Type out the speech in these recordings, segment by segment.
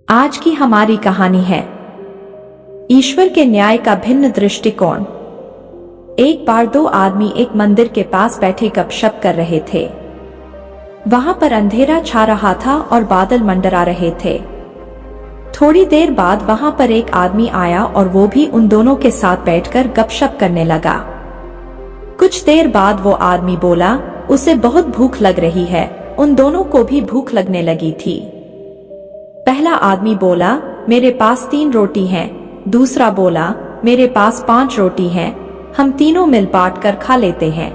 आज की हमारी कहानी है ईश्वर के न्याय का भिन्न दृष्टिकोण। एक बार दो आदमी एक मंदिर के पास बैठे गपशप कर रहे थे। वहां पर अंधेरा छा रहा था और बादल मंडरा रहे थे। थोड़ी देर बाद वहां पर एक आदमी आया और वो भी उन दोनों के साथ बैठकर गपशप करने लगा। कुछ देर बाद वो आदमी बोला, उसे बहुत भूख लग रही है। उन दोनों को भी भूख लगने लगी थी। पहला आदमी बोला, मेरे पास 3 रोटी हैं। दूसरा बोला, मेरे पास 5 रोटी हैं, हम तीनों मिल बांट कर खा लेते हैं।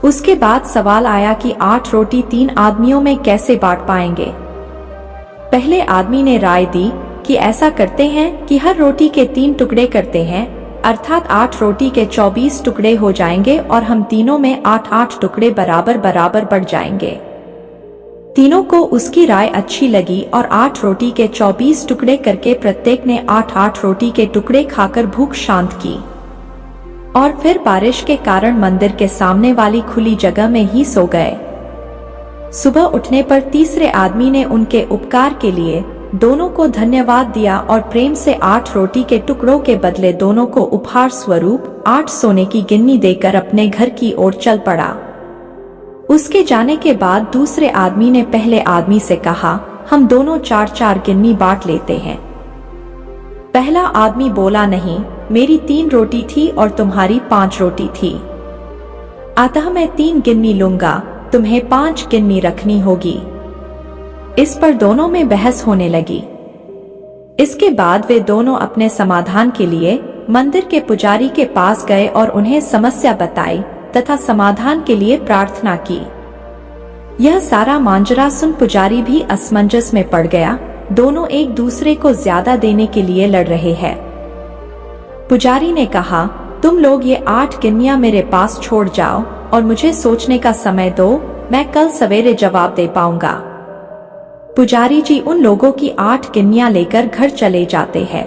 उसके बाद सवाल आया कि 8 रोटी 3 आदमियों में कैसे बांट पाएंगे। पहले आदमी ने राय दी कि ऐसा करते हैं कि हर रोटी के 3 टुकड़े करते हैं, अर्थात 8 रोटी के 24 टुकड़े हो जाएंगे और हम तीनों में 8-8 टुकड़े बराबर बराबर बढ़ जाएंगे। तीनों को उसकी राय अच्छी लगी और 8 रोटी के 24 टुकड़े करके प्रत्येक ने 8-8 रोटी के टुकड़े खाकर भूख शांत की। और फिर बारिश के कारण मंदिर के सामने वाली खुली जगह में ही सो गए। सुबह उठने पर तीसरे आदमी ने उनके उपकार के लिए दोनों को धन्यवाद दिया और प्रेम से 8 रोटी के टुकड़ों के बदले दोनों को उपहार स्वरूप 8 सोने की गिन्नी देकर अपने घर की ओर चल पड़ा। उसके जाने के बाद दूसरे आदमी ने पहले आदमी से कहा, हम दोनों 4-4 गिन्नी बांट लेते हैं। पहला आदमी बोला, नहीं, मेरी 3 रोटी थी और तुम्हारी 5 रोटी थी, अतः मैं 3 गिन्नी लूंगा, तुम्हें 5 गिन्नी रखनी होगी। इस पर दोनों में बहस होने लगी। इसके बाद वे दोनों अपने समाधान के लिए मंदिर के पुजारी के पास गए और उन्हें समस्या बताई तथा समाधान के लिए प्रार्थना की। यह सारा मांजरा सुन पुजारी भी असमंजस में पड़ गया। दोनों एक दूसरे को ज्यादा देने के लिए लड़ रहे हैं। पुजारी ने कहा, तुम लोग ये 8 गिन्नियां मेरे पास छोड़ जाओ और मुझे सोचने का समय दो, मैं कल सवेरे जवाब दे पाऊंगा। पुजारी जी उन लोगों की 8 गिन्नियां लेकर घर चले जाते हैं।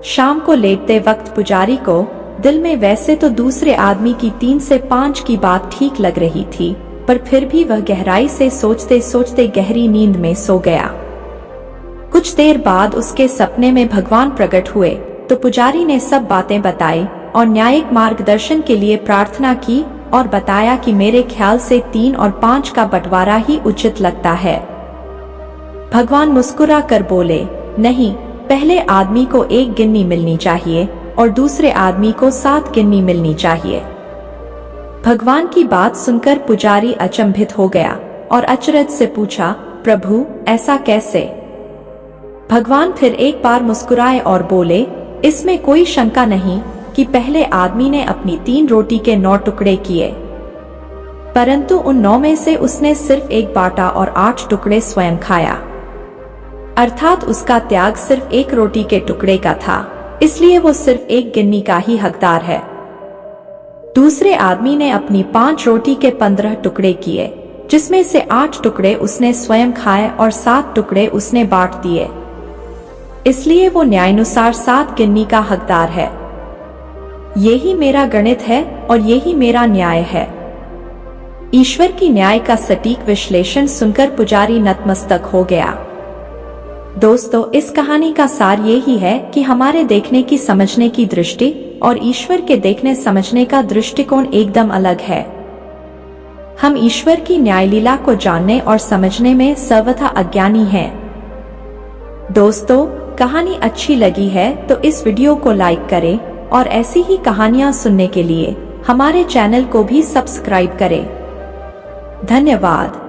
शाम को लेटते वक्त पुजारी को दिल में वैसे तो दूसरे आदमी की 3 से 5 की बात ठीक लग रही थी, पर फिर भी वह गहराई से सोचते सोचते गहरी नींद में सो गया। कुछ देर बाद उसके सपने में भगवान प्रकट हुए तो पुजारी ने सब बातें बताई और न्यायिक मार्गदर्शन के लिए प्रार्थना की और बताया कि मेरे ख्याल से 3 और 5 का बंटवारा ही उचित लगता है। भगवान मुस्कुरा कर बोले, नहीं, पहले आदमी को 1 गिन्नी मिलनी चाहिए और दूसरे आदमी को 7 गिन्नी मिलनी चाहिए। भगवान की बात सुनकर पुजारी अचंभित हो गया और अचरज से पूछा, प्रभु, ऐसा कैसे? भगवान फिर एक बार मुस्कुराए और बोले, इसमें कोई शंका नहीं कि पहले आदमी ने अपनी 3 रोटी के 9 टुकड़े किए, परंतु उन 9 में से उसने सिर्फ 1 बांटा और 8 टुकड़े स्वयं खाया, अर्थात उसका त्याग सिर्फ 1 रोटी के टुकड़े का था, इसलिए वो सिर्फ 1 गिन्नी का ही हकदार है। दूसरे आदमी ने अपनी 5 रोटी के 15 टुकड़े किए, जिसमें से 8 टुकड़े उसने स्वयं खाए और 7 टुकड़े उसने बांट दिए, इसलिए वो न्यायानुसार 7 गिन्नी का हकदार है। यही मेरा गणित है और यही मेरा न्याय है। ईश्वर की न्याय का सटीक विश्लेषण सुनकर पुजारी नतमस्तक हो गया। दोस्तों, इस कहानी का सार यही है कि हमारे देखने की समझने की दृष्टि और ईश्वर के देखने समझने का दृष्टिकोण एकदम अलग है। हम ईश्वर की न्यायलीला को जानने और समझने में सर्वथा अज्ञानी हैं। दोस्तों, कहानी अच्छी लगी है तो इस वीडियो को लाइक करें और ऐसी ही कहानियां सुनने के लिए हमारे चैनल को भी सब्सक्राइब करें। धन्यवाद।